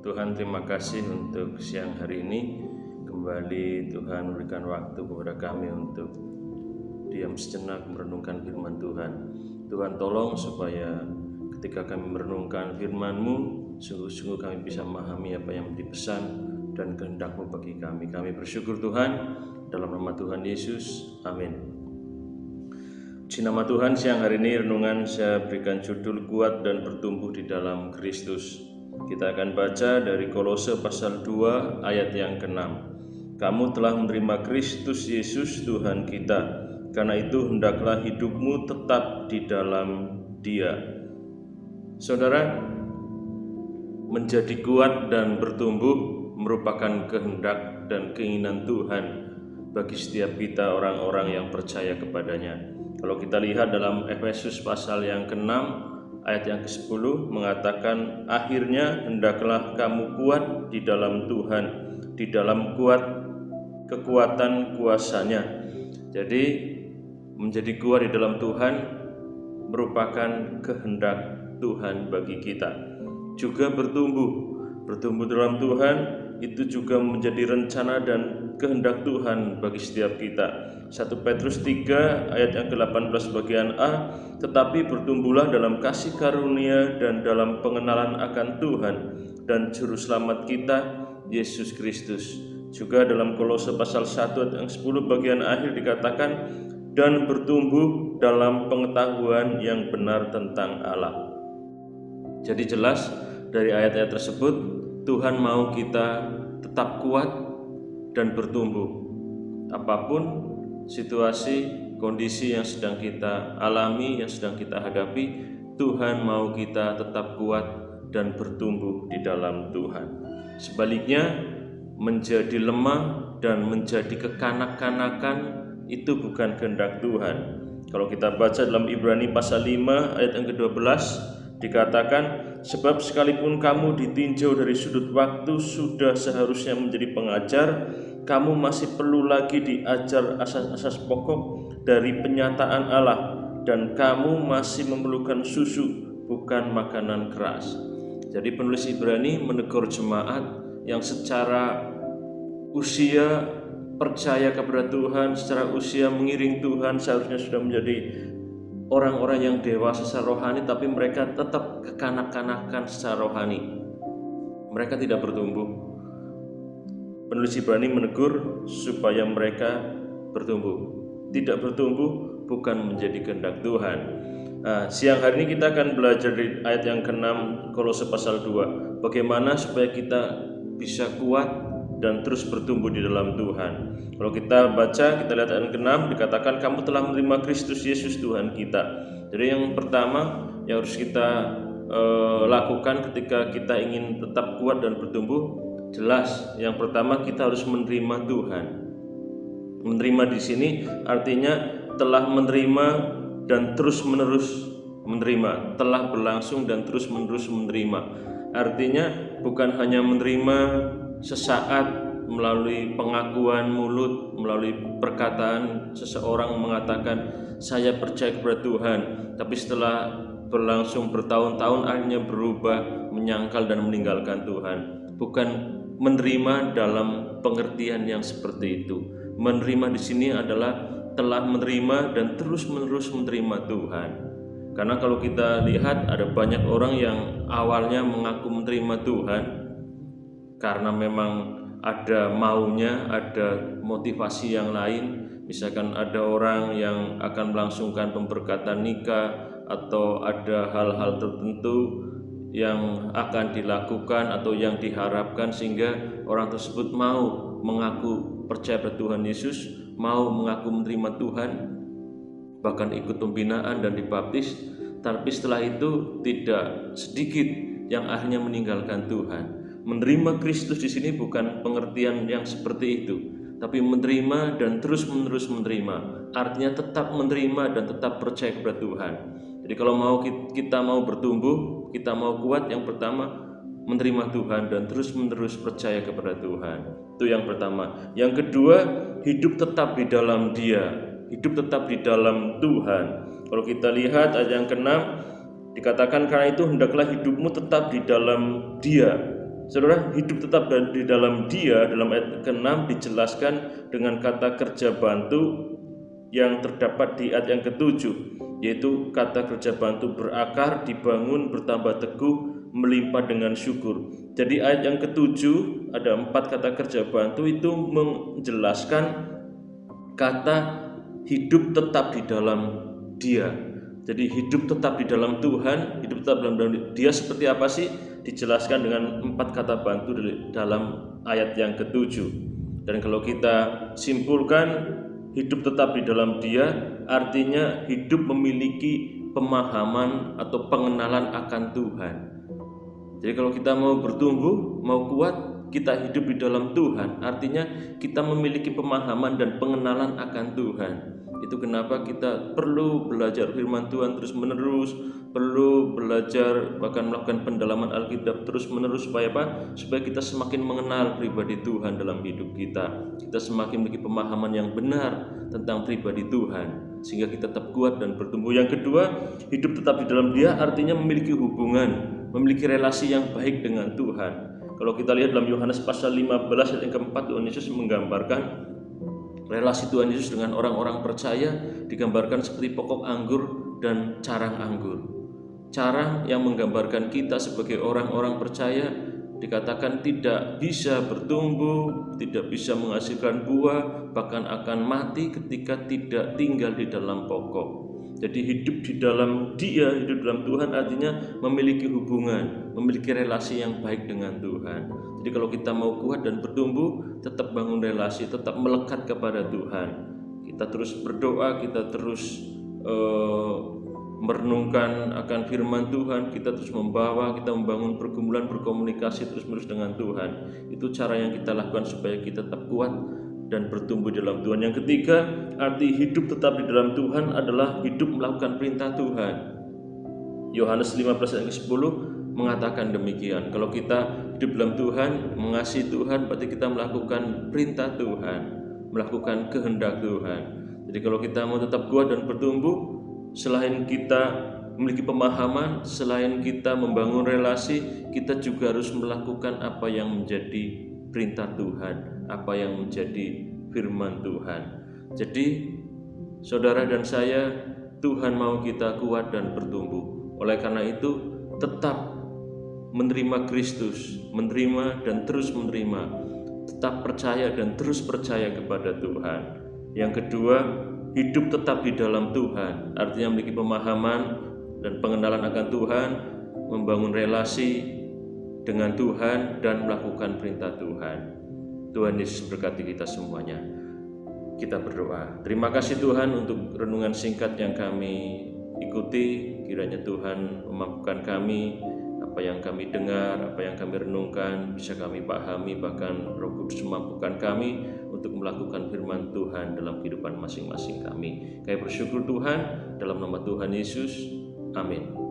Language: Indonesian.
Tuhan, terima kasih untuk siang hari ini. Kembali Tuhan memberikan waktu kepada kami untuk diam sejenak merenungkan firman Tuhan. Tuhan, tolong supaya ketika kami merenungkan firman-Mu, sungguh-sungguh kami bisa memahami apa yang dipesan dan kehendak-Mu bagi kami. Kami bersyukur Tuhan, dalam nama Tuhan Yesus, amin. Puji nama Tuhan, siang hari ini renungan saya berikan judul kuat dan bertumbuh di dalam Kristus. Kita akan baca dari Kolose pasal 2 ayat yang ke-6. Kamu telah menerima Kristus Yesus Tuhan kita, karena itu hendaklah hidupmu tetap di dalam Dia. Saudara, menjadi kuat dan bertumbuh merupakan kehendak dan keinginan Tuhan bagi setiap kita orang-orang yang percaya kepadanya. Kalau kita lihat dalam Efesus pasal yang ke-6 ayat yang ke-10 mengatakan, akhirnya hendaklah kamu kuat di dalam Tuhan, di dalam kekuatan kuasanya. Jadi menjadi kuat di dalam Tuhan merupakan kehendak Tuhan bagi kita. Juga bertumbuh dalam Tuhan itu juga menjadi rencana dan kehendak Tuhan bagi setiap kita. 1 Petrus 3 ayat yang ke-18 bagian A, tetapi bertumbuhlah dalam kasih karunia dan dalam pengenalan akan Tuhan dan Juru Selamat kita, Yesus Kristus. Juga dalam Kolose pasal 1 ayat yang 10 bagian akhir dikatakan, dan bertumbuh dalam pengetahuan yang benar tentang Allah. Jadi jelas dari ayat-ayat tersebut, Tuhan mau kita tetap kuat dan bertumbuh. Apapun situasi, kondisi yang sedang kita alami, yang sedang kita hadapi, Tuhan mau kita tetap kuat dan bertumbuh di dalam Tuhan. Sebaliknya, menjadi lemah dan menjadi kekanak-kanakan itu bukan kehendak Tuhan. Kalau kita baca dalam Ibrani pasal 5 ayat yang ke-12 dikatakan, sebab sekalipun kamu ditinjau dari sudut waktu sudah seharusnya menjadi pengajar, kamu masih perlu lagi diajar asas-asas pokok dari penyataan Allah, dan kamu masih memerlukan susu, bukan makanan keras. Jadi penulis Ibrani menegur jemaat yang secara usia percaya kepada Tuhan, secara usia mengiring Tuhan, seharusnya sudah menjadi orang-orang yang dewasa secara rohani, tapi mereka tetap kekanak-kanakan secara rohani. Mereka tidak bertumbuh. Penulis Ibrani menegur supaya mereka bertumbuh. Tidak bertumbuh bukan menjadi kehendak Tuhan. Siang hari ini kita akan belajar di ayat yang ke-6 Kolose pasal 2. Bagaimana supaya kita bisa kuat dan terus bertumbuh di dalam Tuhan. Kalau kita baca, kita lihat ayat ke-6 dikatakan, kamu telah menerima Kristus Yesus Tuhan kita. Jadi yang pertama yang harus kita lakukan ketika kita ingin tetap kuat dan bertumbuh, jelas yang pertama kita harus menerima Tuhan. Menerima di sini artinya telah menerima dan terus-menerus menerima, telah berlangsung dan terus-menerus menerima. Artinya bukan hanya menerima sesaat melalui pengakuan mulut, melalui perkataan seseorang mengatakan saya percaya kepada Tuhan, tapi setelah berlangsung bertahun-tahun akhirnya berubah, menyangkal dan meninggalkan Tuhan. Bukan menerima dalam pengertian yang seperti itu. Menerima di sini adalah telah menerima dan terus-menerus menerima Tuhan. Karena kalau kita lihat ada banyak orang yang awalnya mengaku menerima Tuhan karena memang ada maunya, ada motivasi yang lain. Misalkan ada orang yang akan melangsungkan pemberkatan nikah atau ada hal-hal tertentu yang akan dilakukan atau yang diharapkan sehingga orang tersebut mau mengaku percaya pada Tuhan Yesus, mau mengaku menerima Tuhan, bahkan ikut pembinaan dan dibaptis. Tapi setelah itu tidak sedikit yang akhirnya meninggalkan Tuhan. Menerima Kristus di sini bukan pengertian yang seperti itu, tapi menerima dan terus-menerus menerima. Artinya tetap menerima dan tetap percaya kepada Tuhan. Jadi kalau kita mau bertumbuh, kita mau kuat, yang pertama menerima Tuhan dan terus-menerus percaya kepada Tuhan. Itu yang pertama. Yang kedua, hidup tetap di dalam Dia, hidup tetap di dalam Tuhan. Kalau kita lihat ayat yang ke-6 dikatakan, karena itu hendaklah hidupmu tetap di dalam Dia. Saudara, hidup tetap di dalam Dia, dalam ayat ke-6 dijelaskan dengan kata kerja bantu yang terdapat di ayat yang ke-7, yaitu kata kerja bantu berakar, dibangun, bertambah teguh, melimpah dengan syukur. Jadi ayat yang ke-7 ada 4 kata kerja bantu itu menjelaskan kata hidup tetap di dalam Dia. Jadi hidup tetap di dalam Tuhan, hidup tetap dalam Dia seperti apa sih? Dijelaskan dengan 4 kata bantu dalam ayat yang ke-7. Dan kalau kita simpulkan, hidup tetap di dalam Dia artinya hidup memiliki pemahaman atau pengenalan akan Tuhan. Jadi kalau kita mau bertumbuh, mau kuat, kita hidup di dalam Tuhan, artinya kita memiliki pemahaman dan pengenalan akan Tuhan. Itu kenapa kita perlu belajar firman Tuhan terus-menerus, perlu belajar bahkan melakukan pendalaman Alkitab terus-menerus supaya apa? Supaya kita semakin mengenal pribadi Tuhan dalam hidup kita. Kita semakin memiliki pemahaman yang benar tentang pribadi Tuhan, sehingga kita tetap kuat dan bertumbuh. Yang kedua, hidup tetap di dalam Dia artinya memiliki hubungan, memiliki relasi yang baik dengan Tuhan. Kalau kita lihat dalam Yohanes pasal 15 ayat yang keempat, Tuhan Yesus menggambarkan relasi Tuhan Yesus dengan orang-orang percaya digambarkan seperti pokok anggur dan carang anggur. Carang yang menggambarkan kita sebagai orang-orang percaya dikatakan tidak bisa bertumbuh, tidak bisa menghasilkan buah, bahkan akan mati ketika tidak tinggal di dalam pokok. Jadi hidup di dalam Dia, hidup dalam Tuhan artinya memiliki hubungan, memiliki relasi yang baik dengan Tuhan. Jadi kalau kita mau kuat dan bertumbuh, tetap bangun relasi, tetap melekat kepada Tuhan. Kita terus berdoa, kita terus merenungkan akan firman Tuhan, kita terus kita membangun pergumulan, berkomunikasi terus-menerus dengan Tuhan. Itu cara yang kita lakukan supaya kita tetap kuat dan bertumbuh dalam Tuhan. Yang ketiga, arti hidup tetap di dalam Tuhan adalah hidup melakukan perintah Tuhan. Yohanes 15 ayat 10 mengatakan demikian. Kalau kita hidup dalam Tuhan, mengasihi Tuhan, berarti kita melakukan perintah Tuhan, melakukan kehendak Tuhan. Jadi kalau kita mau tetap kuat dan bertumbuh, selain kita memiliki pemahaman, selain kita membangun relasi, kita juga harus melakukan apa yang menjadi perintah Tuhan, apa yang menjadi firman Tuhan. Jadi saudara dan saya, Tuhan mau kita kuat dan bertumbuh. Oleh karena itu, tetap menerima Kristus, menerima dan terus menerima, tetap percaya dan terus percaya kepada Tuhan. Yang kedua, hidup tetap di dalam Tuhan, artinya memiliki pemahaman dan pengenalan akan Tuhan, membangun relasi dengan Tuhan dan melakukan perintah Tuhan. Tuhan Yesus berkati kita semuanya. Kita berdoa. Terima kasih Tuhan untuk renungan singkat yang kami ikuti. Kiranya Tuhan memampukan kami, apa yang kami dengar, apa yang kami renungkan bisa kami pahami, bahkan Roh Kudus memampukan kami untuk melakukan firman Tuhan dalam kehidupan masing-masing kami. Kami bersyukur Tuhan, dalam nama Tuhan Yesus. Amin.